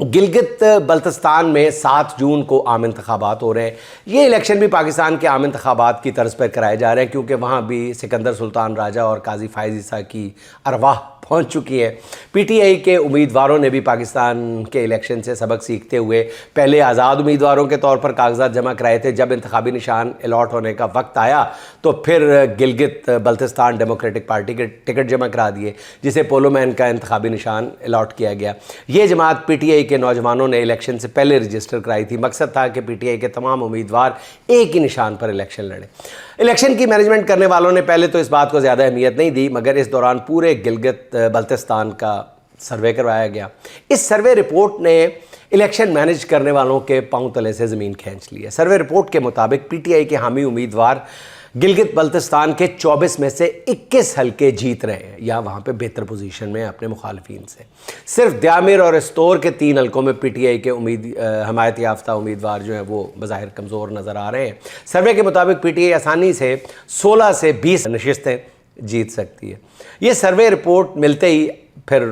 गिलगित बल्तिस्तान में 7 जून को आम इंतखाबात हो रहे हैं। ये इलेक्शन भी पाकिस्तान के आम इंतखाबात की तर्ज पर कराए जा रहे हैं, क्योंकि वहाँ भी सिकंदर सुल्तान राजा और काजी फायज़ ईसा की अरवाह पहुँच चुकी है। पीटीआई के उम्मीदवारों ने भी पाकिस्तान के इलेक्शन से सबक सीखते हुए पहले आज़ाद उम्मीदवारों के तौर पर कागजात जमा कराए थे। जब इंतखाबी निशान अलॉट होने का वक्त आया तो फिर गिलगित बल्तिस्तान डेमोक्रेटिक पार्टी के टिकट जमा करा दिए, जिसे पोलोमैन का इंतखाबी निशान अलॉट किया गया। ये जमात पीटीआई के नौजवानों ने इलेक्शन से पहले रजिस्टर कराई थी। मकसद था कि पीटीआई के तमाम उम्मीदवार एक ही निशान पर इलेक्शन लड़ें। इलेक्शन की मैनेजमेंट करने वालों ने पहले तो इस बात को ज़्यादा अहमियत नहीं दी, मगर इस दौरान पूरे गिलगित बल्तिस्तान का सर्वे करवाया गया। इस सर्वे रिपोर्ट ने इलेक्शन मैनेज करने वालों के पांव तले से ज़मीन खींच ली है। सर्वे रिपोर्ट के मुताबिक पीटीआई के हामी उम्मीदवार गिलगित बल्तिस्तान के 24 में से 21 हल्के जीत रहे हैं, या वहाँ पे बेहतर पोजीशन में अपने मुखालफिन से। सिर्फ द्यामिर और एस्तोर के 3 हल्कों में पीटीआई के हमायत याफ्ता उम्मीदवार जो हैं वो बज़ाहिर कमज़ोर नज़र आ रहे हैं। सर्वे के मुताबिक पीटीआई आसानी से 16 से 20 नशिस्तें जीत सकती है। ये सर्वे रिपोर्ट मिलते ही फिर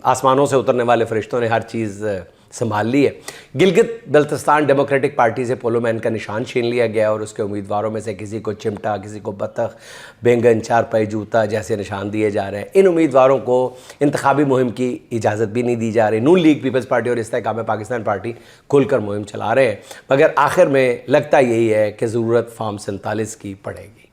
आसमानों से उतरने वाले फरिश्तों ने हर चीज़ संभाल ली है। गिलगित बल्तिस्तान डेमोक्रेटिक पार्टी से पोलोमैन का निशान छीन लिया गया और उसके उम्मीदवारों में से किसी को चिमटा, किसी को बतख, बैंगन, चारपाई, जूता जैसे निशान दिए जा रहे हैं। इन उम्मीदवारों को इंतखाबी मुहिम की इजाज़त भी नहीं दी जा रही। नून लीग, पीपल्स पार्टी और इस्तेहकाम पाकिस्तान पार्टी खुलकर मुहिम चला रहे हैं, मगर आखिर में लगता यही है कि ज़रूरत फॉर्म 47 की पड़ेगी।